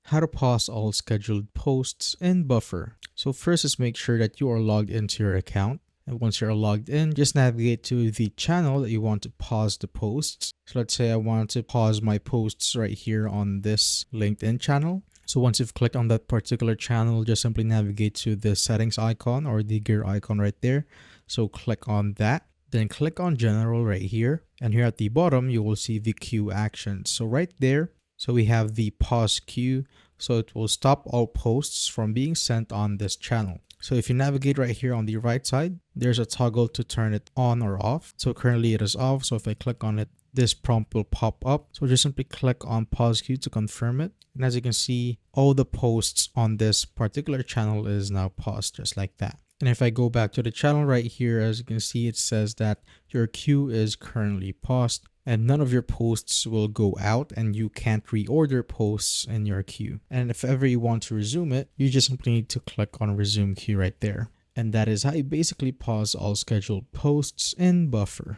how to pause all scheduled posts in Buffer. So first is make sure that you are logged into your account. And once you're logged in, just navigate to the channel that you want to pause the posts. So let's say I want to pause my posts right here on this LinkedIn channel. So once you've clicked on that particular channel, just simply navigate to the settings icon or the gear icon right there. So click on that. Then click on general right here. And here at the bottom, you will see the queue actions. So right there, so we have the pause queue. So it will stop all posts from being sent on this channel. So if you navigate right here on the right side, there's a toggle to turn it on or off. So currently it is off. So if I click on it, this prompt will pop up. So just simply click on pause queue to confirm it. And as you can see, all the posts on this particular channel is now paused just like that. And if I go back to the channel right here, as you can see, it says that your queue is currently paused and none of your posts will go out and you can't reorder posts in your queue. And if ever you want to resume it, you just simply need to click on resume queue right there. And that is how you basically pause all scheduled posts in Buffer.